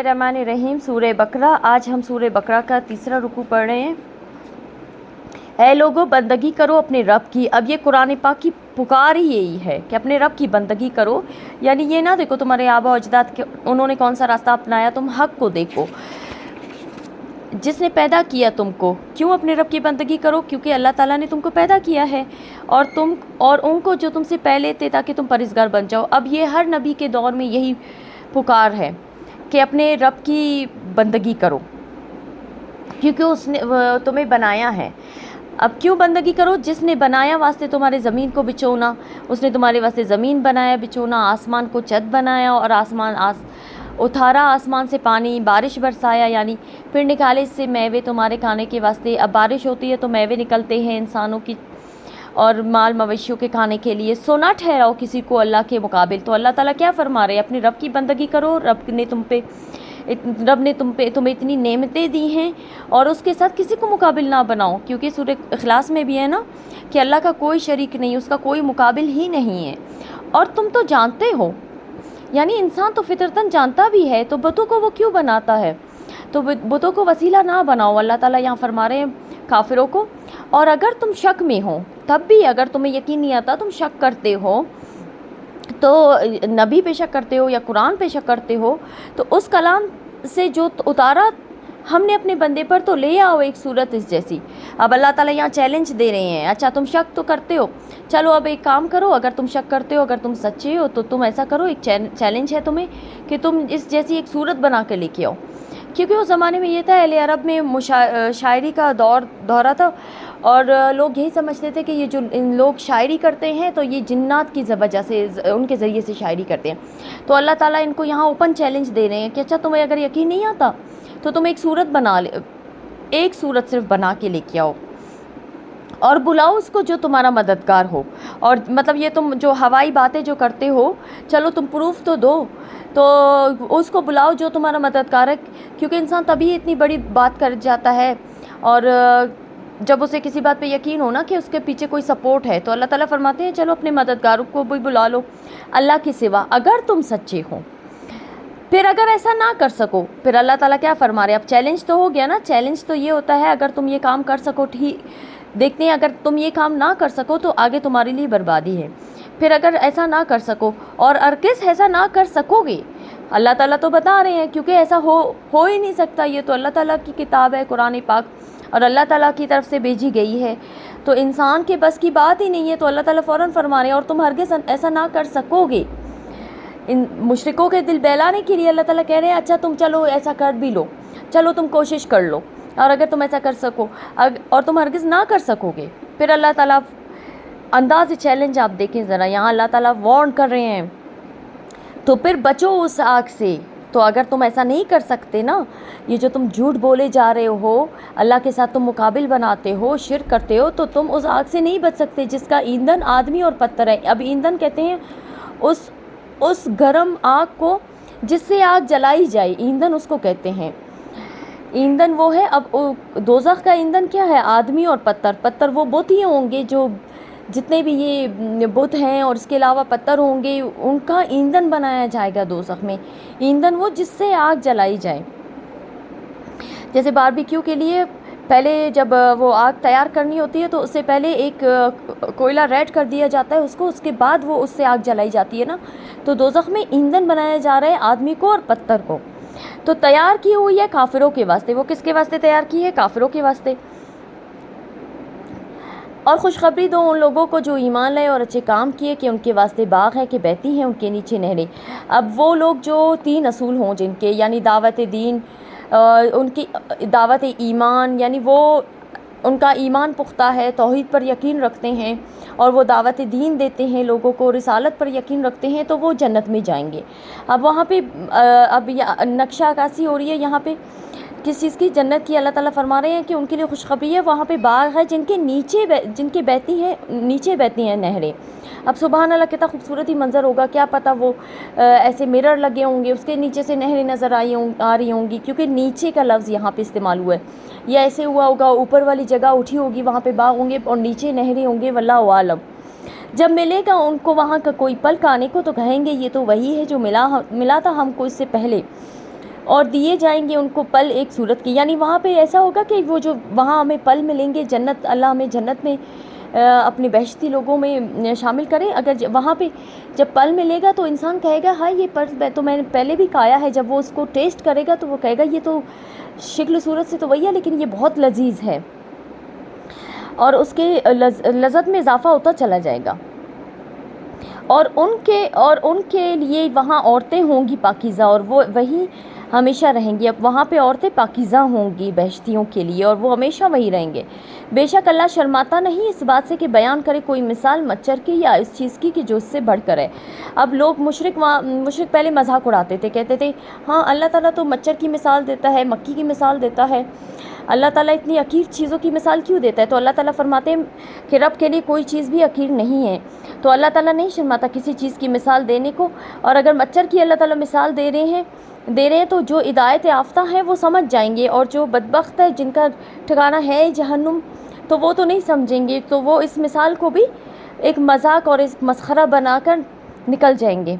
रहमान रहीम सूरह बकरा। आज हम सूरह बकरा का तीसरा रुकू पढ़ रहे हैं। ऐ लोगो बंदगी करो अपने रब की। अब ये कुरान पाक की पुकार ही यही है कि अपने रब की बंदगी करो, यानी ये ना देखो तुम्हारे आबा अजदाद के उन्होंने कौन सा रास्ता अपनाया, तुम हक को देखो। जिसने पैदा किया तुमको, क्यों अपने रब की बंदगी करो? क्योंकि अल्लाह ताला ने तुमको पैदा किया है और तुम और उनको जो तुमसे पहले थे, ताकि तुम परहेज़गार बन जाओ। अब ये हर नबी के दौर में यही पुकार है कि अपने रब की बंदगी करो, क्योंकि उसने तुम्हें बनाया है। अब क्यों बंदगी करो? जिसने बनाया वास्ते तुम्हारे ज़मीन को बिछोना, उसने तुम्हारे वास्ते ज़मीन बनाया बिछोना, आसमान को छत बनाया और उतारा आसमान से पानी, बारिश बरसाया, यानी फिर निकाले इससे मेवे तुम्हारे खाने के वास्ते। अब बारिश होती है तो मेवे निकलते हैं इंसानों की और माल मवेशियों के खाने के लिए। सो ना ठहराओ किसी को अल्लाह के मुकाबिल। तो अल्लाह ताला क्या फरमा रहे हैं? अपने रब की बंदगी करो। रब ने तुम्हें इतनी नेमतें दी हैं और उसके साथ किसी को मुकाबिल ना बनाओ, क्योंकि सूरह इखलास में भी है ना कि अल्लाह का कोई शरीक नहीं, उसका कोई मुकाबिल ही नहीं है। और तुम तो जानते हो, यानी इंसान तो फितरतन जानता भी है, तो बुतों को वो क्यों बनाता है? तो बुतों को वसीला ना बनाओ। अल्लाह ताला यहाँ फरमा रहे हैं काफिरों को। और अगर तुम शक में हो, तब भी अगर तुम्हें यकीन नहीं आता, तुम शक करते हो, तो नबी पे शक करते हो या कुरान पे शक करते हो, तो उस कलाम से जो उतारा हमने अपने बंदे पर, तो ले आओ एक सूरत इस जैसी। अब अल्लाह ताला यहाँ चैलेंज दे रहे हैं। अच्छा तुम शक तो करते हो, चलो अब एक काम करो, अगर तुम शक करते हो, अगर तुम सच्चे हो, तो तुम ऐसा करो, एक चैलेंज है तुम्हें कि तुम इस जैसी एक सूरत बना के लेके आओ। क्योंकि उस ज़माने में ये था, अहले अरब में शायरी का दौरा था और लोग यही समझते थे कि ये जो इन लोग शायरी करते हैं तो ये जिन्नात की वजह से, उनके ज़रिए से शायरी करते हैं। तो अल्लाह ताला इनको यहाँ ओपन चैलेंज दे रहे हैं कि अच्छा तुम्हें अगर यकीन नहीं आता तो तुम एक सूरत बना ले, एक सूरत सिर्फ बना के लेके आओ और बुलाओ उसको जो तुम्हारा मददगार हो। और मतलब ये तुम जो हवाई बातें जो करते हो, चलो तुम प्रूफ तो दो, तो उसको बुलाओ जो तुम्हारा मददगार है। क्योंकि इंसान तभी इतनी बड़ी बात कर जाता है और जब उसे किसी बात पे यकीन हो ना कि उसके पीछे कोई सपोर्ट है। तो अल्लाह ताला फरमाते हैं चलो अपने मददगार को भी बुला लो अल्लाह के सिवा, अगर तुम सच्चे हो। फिर अगर ऐसा ना कर सको, फिर अल्लाह ताला क्या फरमा रहे हैं? अब चैलेंज तो हो गया ना। चैलेंज तो ये होता है, अगर तुम ये काम कर सको, ठीक, देखते हैं अगर तुम ये काम ना कर सको तो आगे तुम्हारे लिए बर्बादी है। फिर अगर ऐसा ना कर सको और अर्किस ऐसा ना कर सकोगे, अल्लाह ताला तो बता रहे हैं, क्योंकि ऐसा हो ही नहीं सकता। ये तो अल्लाह ताला की किताब है कुरान पाक और अल्लाह ताला की तरफ से भेजी गई है, तो इंसान के बस की बात ही नहीं है। तो अल्लाह ताला फ़ौरन फरमा रहे हैं और तुम हरगिज़ ऐसा ना कर सकोगे। इन मुशरिकों के दिल बहलाने के लिए अल्लाह ताला कह रहे हैं अच्छा तुम चलो ऐसा कर भी लो, चलो तुम कोशिश कर लो, और अगर तुम ऐसा कर सको और तुम हरगिज़ ना कर सकोगे। फिर अल्लाह ताला अंदाज़ चैलेंज आप देखें ज़रा, यहाँ अल्लाह ताला वार्न कर रहे हैं, तो फिर बचो उस आग से। तो अगर तुम ऐसा नहीं कर सकते ना, ये जो तुम झूठ बोले जा रहे हो, अल्लाह के साथ तुम मुकाबिल बनाते हो, शिर्क करते हो, तो तुम उस आग से नहीं बच सकते जिसका ईंधन आदमी और पत्थर है। अब ईंधन कहते हैं उस गर्म आग को जिससे आग जलाई जाए, ईंधन उसको कहते हैं। ईंधन वो है। अब दोज़ख का ईंधन क्या है? आदमी और पत्थर वो बुत ही होंगे, जो जितने भी ये बुत हैं और इसके अलावा पत्थर होंगे, उनका ईंधन बनाया जाएगा दोज़ख में। ईंधन वो जिससे आग जलाई जाए। जैसे बारबेक्यू के लिए पहले जब वो आग तैयार करनी होती है तो उससे पहले एक कोयला रेड कर दिया जाता है उसको, उसके बाद वो उससे आग जलाई जाती है ना। तो दोज़ख में ईंधन बनाया जा रहा है आदमी को और पत्थर को। तो तैयार की हुई है काफिरों के वास्ते। वो किसके वास्ते तैयार की है? काफिरों के वास्ते। और खुशखबरी दो उन लोगों को जो ईमान लाए और अच्छे काम किए कि उनके वास्ते बाग है कि बहती हैं उनके नीचे नहरें। अब वो लोग जो 3 असूल हों जिनके, यानी दावत दीन, उनकी दावत ईमान, यानी वो उनका ईमान पुख्ता है, तौहीद पर यकीन रखते हैं और वो दावत दीन देते हैं लोगों को, रिसालत पर यकीन रखते हैं, तो वो जन्नत में जाएंगे। अब वहाँ पे अब नक्शा आकाशी हो रही है यहाँ पे किस चीज़ की? जन्नत की। अल्लाह ताला फरमा रहे हैं कि उनके लिए खुशखबरी है, वहाँ पे बाग है जिनके नीचे बहती हैं नहरें। अब सुबहान अल्लाह, कितना खूबसूरत ही मंज़र होगा। क्या पता वो ऐसे मिरर लगे होंगे, उसके नीचे से नहरें नज़र आ रही होंगी, क्योंकि नीचे का लफ्ज़ यहाँ पे इस्तेमाल हुआ है। या ऐसे हुआ होगा ऊपर वाली जगह उठी होगी, वहाँ पे बाग होंगे और नीचे नहरें होंगे, वल्लाहु आलम। जब मिलेगा उनको वहाँ का कोई पल खाने को, तो कहेंगे ये तो वही है जो मिला था हमको इससे पहले। اور دیے جائیں گے ان کو پل ایک صورت کے، یعنی وہاں پہ ایسا ہوگا کہ وہ جو وہاں ہمیں پل ملیں گے، جنت، اللہ ہمیں جنت میں اپنے بہشتی لوگوں میں شامل کریں. اگر وہاں پہ جب پل ملے گا تو انسان کہے گا ہاں یہ پل تو میں نے پہلے بھی کھایا ہے. جب وہ اس کو ٹیسٹ کرے گا تو وہ کہے گا یہ تو شکل صورت سے تو وہی ہے لیکن یہ بہت لذیذ ہے، اور اس کے لذت میں اضافہ ہوتا چلا جائے گا. اور ان کے لیے وہاں عورتیں ہوں گی پاکیزہ، اور وہ وہی ہمیشہ رہیں گی. اب وہاں پہ عورتیں پاکیزہ ہوں گی بہشتیوں کے لیے، اور وہ ہمیشہ وہی رہیں گے. بے شک اللہ شرماتا نہیں اس بات سے کہ بیان کرے کوئی مثال مچھر کی یا اس چیز کی کہ جو اس سے بڑھ کر ہے. اب لوگ مشرک پہلے مذاق اڑاتے تھے، کہتے تھے ہاں اللہ تعالیٰ تو مچھر کی مثال دیتا ہے، مکھی کی مثال دیتا ہے، اللہ تعالیٰ اتنی حقیر چیزوں کی مثال کیوں دیتا ہے؟ تو اللہ تعالیٰ فرماتے ہیں کہ رب کے لیے کوئی چیز بھی حقیر نہیں ہے. تو اللہ تعالیٰ نہیں شرماتا کسی چیز کی مثال دینے کو. اور اگر مچھر کی اللہ تعالیٰ مثال دے رہے ہیں تو جو ہدایت یافتہ ہیں وہ سمجھ جائیں گے، اور جو بدبخت ہے جن کا ٹھکانہ ہے جہنم تو وہ تو نہیں سمجھیں گے. تو وہ اس مثال کو بھی ایک مذاق اور ایک مسخرہ بنا کر نکل جائیں گے.